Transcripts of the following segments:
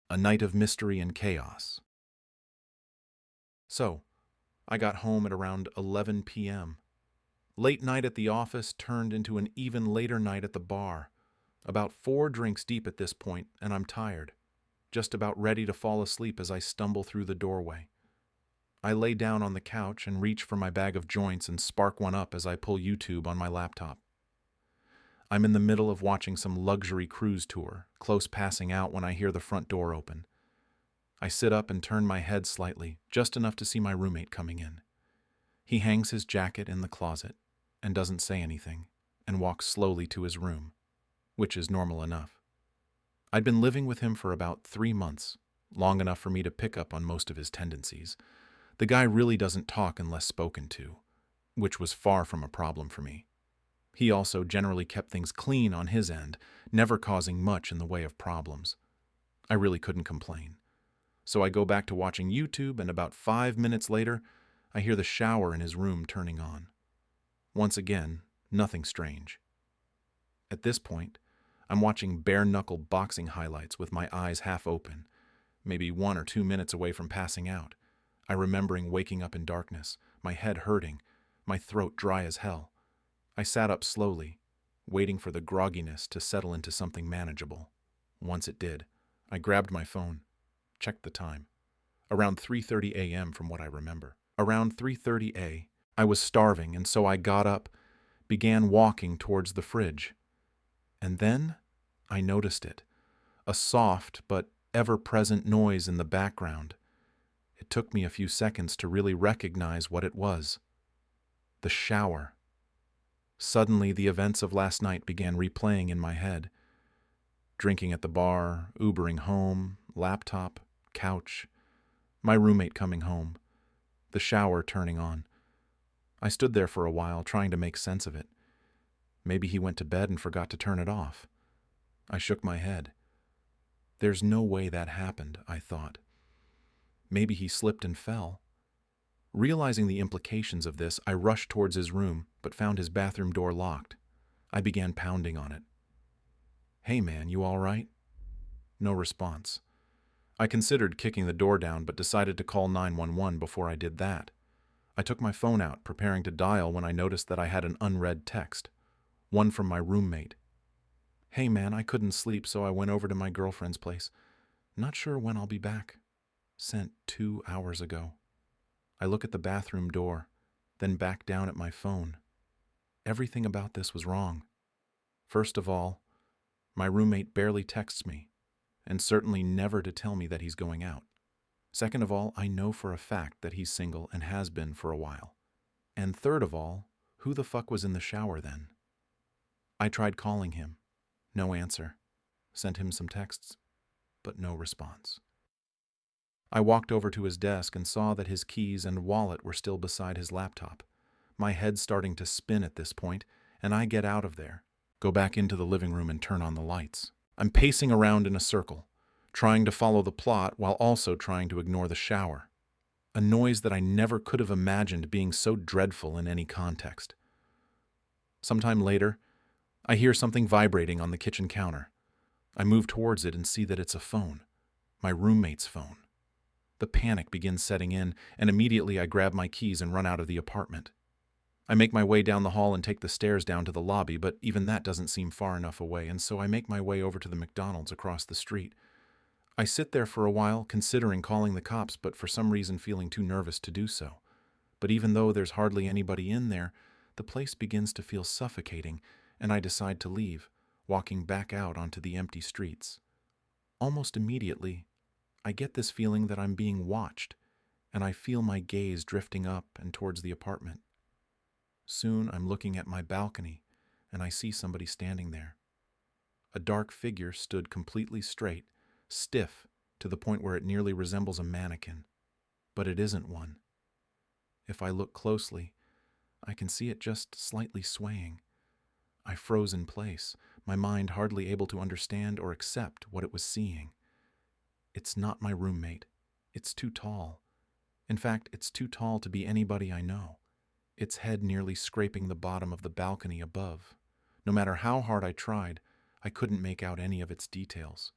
A night of mystery and chaos. So, I got home at around 11 p.m. Late night at the office turned into an even later night at the bar. About 4 drinks deep at this point, and I'm tired, just about ready to fall asleep as I stumble through the doorway. I lay down on the couch and reach for my bag of joints and spark one up as I pull YouTube on my laptop. I'm in the middle of watching some luxury cruise tour, close passing out when I hear the front door open. I sit up and turn my head slightly, just enough to see my roommate coming in. He hangs his jacket in the closet and doesn't say anything, and walks slowly to his room, which is normal enough. I'd been living with him for about 3 months, long enough for me to pick up on most of his tendencies. The guy really doesn't talk unless spoken to, which was far from a problem for me. He also generally kept things clean on his end, never causing much in the way of problems. I really couldn't complain. So I go back to watching YouTube, and about 5 minutes later, I hear the shower in his room turning on. Once again, nothing strange. At this point, I'm watching bare-knuckle boxing highlights with my eyes half open, maybe 1 or 2 minutes away from passing out. I remembering waking up in darkness, my head hurting, my throat dry as hell. I sat up slowly, waiting for the grogginess to settle into something manageable. Once it did, I grabbed my phone, checked the time. Around 3:30 a.m. from what I remember. Around 3:30 a.m., I was starving, and so I got up, began walking towards the fridge. And then I noticed it, a soft but ever-present noise in the background. It took me a few seconds to really recognize what it was. The shower. Suddenly, the events of last night began replaying in my head. Drinking at the bar, Ubering home, laptop, couch, my roommate coming home, the shower turning on. I stood there for a while, trying to make sense of it. Maybe he went to bed and forgot to turn it off. I shook my head. There's no way that happened, I thought. Maybe he slipped and fell. Realizing the implications of this, I rushed towards his room, but found his bathroom door locked. I began pounding on it. "Hey man, you all right?" No response. I considered kicking the door down, but decided to call 911 before I did that. I took my phone out, preparing to dial when I noticed that I had an unread text. One from my roommate. "Hey man, I couldn't sleep, so I went over to my girlfriend's place. Not sure when I'll be back. Sent 2 hours ago." I look at the bathroom door, then back down at my phone. Everything about this was wrong. First of all, my roommate barely texts me, and certainly never to tell me that he's going out. Second of all, I know for a fact that he's single and has been for a while. And third of all, who the fuck was in the shower then? I tried calling him. No answer. Sent him some texts, but no response. I walked over to his desk and saw that his keys and wallet were still beside his laptop. My head's starting to spin at this point, and I get out of there, go back into the living room and turn on the lights. I'm pacing around in a circle, trying to follow the plot while also trying to ignore the shower. A noise that I never could have imagined being so dreadful in any context. Sometime later, I hear something vibrating on the kitchen counter. I move towards it and see that it's a phone, my roommate's phone. The panic begins setting in, and immediately I grab my keys and run out of the apartment. I make my way down the hall and take the stairs down to the lobby, but even that doesn't seem far enough away, and so I make my way over to the McDonald's across the street. I sit there for a while, considering calling the cops, but for some reason feeling too nervous to do so. But even though there's hardly anybody in there, the place begins to feel suffocating, and I decide to leave, walking back out onto the empty streets. Almost immediately, I get this feeling that I'm being watched, and I feel my gaze drifting up and towards the apartment. Soon I'm looking at my balcony, and I see somebody standing there. A dark figure stood completely straight, stiff to the point where it nearly resembles a mannequin. But it isn't one. If I look closely, I can see it just slightly swaying. I froze in place, my mind hardly able to understand or accept what it was seeing. It's not my roommate. It's too tall. In fact, it's too tall to be anybody I know. Its head nearly scraping the bottom of the balcony above. No matter how hard I tried, I couldn't make out any of its details.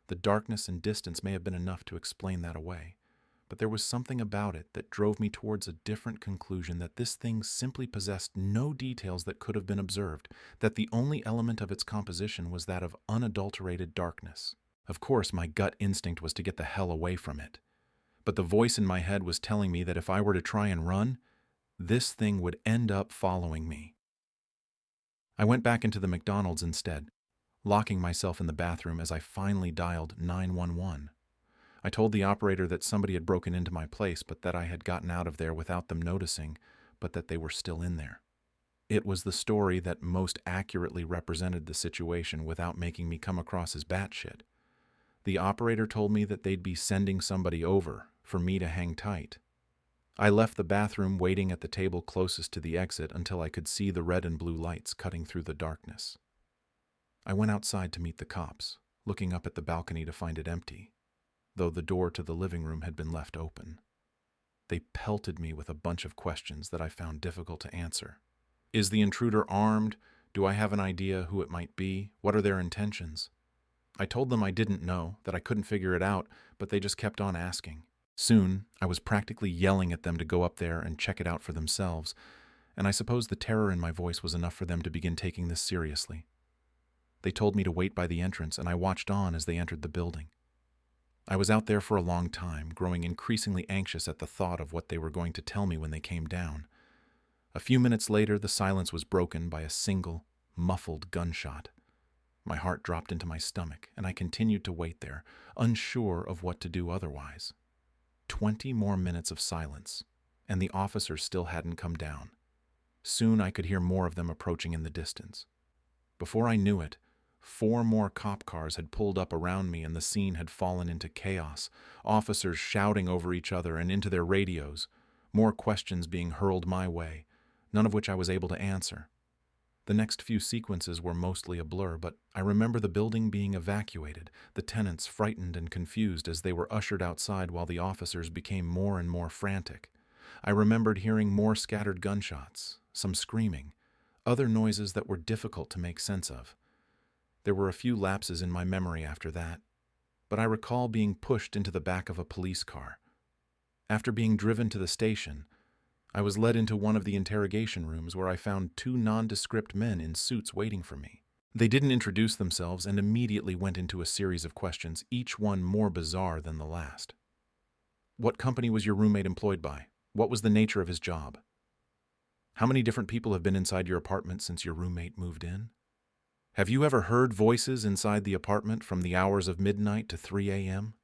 The darkness and distance may have been enough to explain that away, but there was something about it that drove me towards a different conclusion, that this thing simply possessed no details that could have been observed, that the only element of its composition was that of unadulterated darkness. Of course, my gut instinct was to get the hell away from it, but the voice in my head was telling me that if I were to try and run, this thing would end up following me. I went back into the McDonald's instead, locking myself in the bathroom as I finally dialed 911. I told the operator that somebody had broken into my place, but that I had gotten out of there without them noticing, but that they were still in there. It was the story that most accurately represented the situation without making me come across as batshit. The operator told me that they'd be sending somebody over for me to hang tight. I left the bathroom waiting at the table closest to the exit until I could see the red and blue lights cutting through the darkness. I went outside to meet the cops, looking up at the balcony to find it empty, though the door to the living room had been left open. They pelted me with a bunch of questions that I found difficult to answer. Is the intruder armed? Do I have an idea who it might be? What are their intentions? I told them I didn't know, that I couldn't figure it out, but they just kept on asking. Soon, I was practically yelling at them to go up there and check it out for themselves, and I suppose the terror in my voice was enough for them to begin taking this seriously. They told me to wait by the entrance, and I watched on as they entered the building. I was out there for a long time, growing increasingly anxious at the thought of what they were going to tell me when they came down. A few minutes later, the silence was broken by a single, muffled gunshot. My heart dropped into my stomach, and I continued to wait there, unsure of what to do otherwise. 20 more minutes of silence, and the officers still hadn't come down. Soon I could hear more of them approaching in the distance. Before I knew it, 4 more cop cars had pulled up around me, and the scene had fallen into chaos, officers shouting over each other and into their radios, more questions being hurled my way, none of which I was able to answer. The next few sequences were mostly a blur, but I remember the building being evacuated, the tenants frightened and confused as they were ushered outside while the officers became more and more frantic. I remembered hearing more scattered gunshots, some screaming, other noises that were difficult to make sense of. There were a few lapses in my memory after that, but I recall being pushed into the back of a police car. After being driven to the station, I was led into one of the interrogation rooms where I found 2 nondescript men in suits waiting for me. They didn't introduce themselves and immediately went into a series of questions, each one more bizarre than the last. What company was your roommate employed by? What was the nature of his job? How many different people have been inside your apartment since your roommate moved in? Have you ever heard voices inside the apartment from the hours of midnight to 3 a.m.?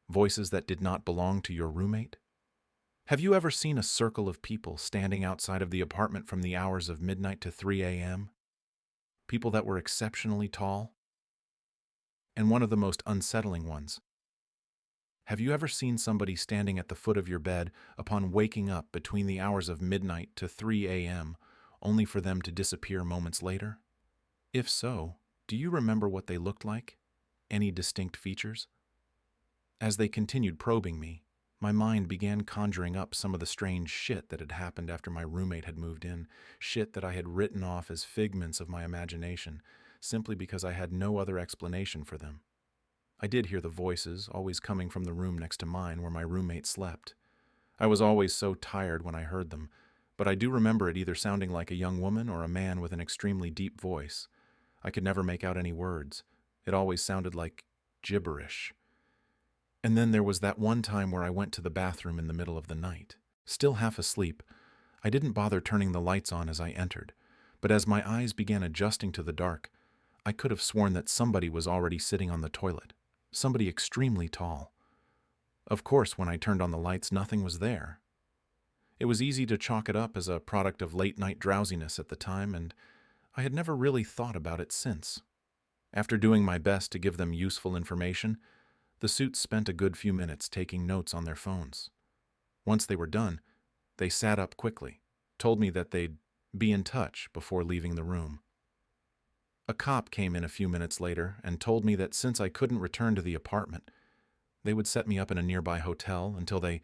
Voices that did not belong to your roommate? Have you ever seen a circle of people standing outside of the apartment from the hours of midnight to 3 a.m.? People that were exceptionally tall? And one of the most unsettling ones. Have you ever seen somebody standing at the foot of your bed upon waking up between the hours of midnight to 3 a.m., only for them to disappear moments later? If so, do you remember what they looked like? Any distinct features? As they continued probing me, my mind began conjuring up some of the strange shit that had happened after my roommate had moved in, shit that I had written off as figments of my imagination, simply because I had no other explanation for them. I did hear the voices, always coming from the room next to mine where my roommate slept. I was always so tired when I heard them, but I do remember it either sounding like a young woman or a man with an extremely deep voice. I could never make out any words. It always sounded like gibberish. And then there was that one time where I went to the bathroom in the middle of the night. Still half asleep, I didn't bother turning the lights on as I entered, but as my eyes began adjusting to the dark, I could have sworn that somebody was already sitting on the toilet, somebody extremely tall. Of course, when I turned on the lights, nothing was there. It was easy to chalk it up as a product of late-night drowsiness at the time, and I had never really thought about it since. After doing my best to give them useful information, the suits spent a good few minutes taking notes on their phones. Once they were done, they sat up quickly, told me that they'd be in touch before leaving the room. A cop came in a few minutes later and told me that since I couldn't return to the apartment, they would set me up in a nearby hotel until they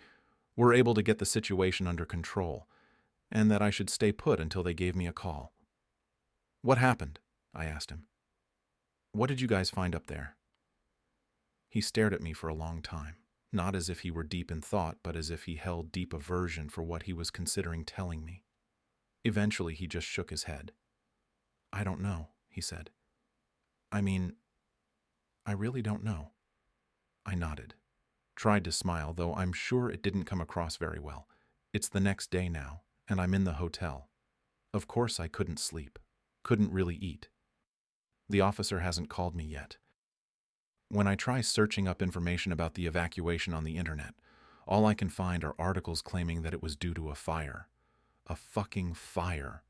were able to get the situation under control, and that I should stay put until they gave me a call. "What happened?" I asked him. "What did you guys find up there?" He stared at me for a long time, not as if he were deep in thought, but as if he held deep aversion for what he was considering telling me. Eventually, he just shook his head. "I don't know," he said. "I mean, I really don't know." I nodded, tried to smile, though I'm sure it didn't come across very well. It's the next day now, and I'm in the hotel. Of course I couldn't sleep, couldn't really eat. The officer hasn't called me yet. When I try searching up information about the evacuation on the internet, all I can find are articles claiming that it was due to a fire. A fucking fire.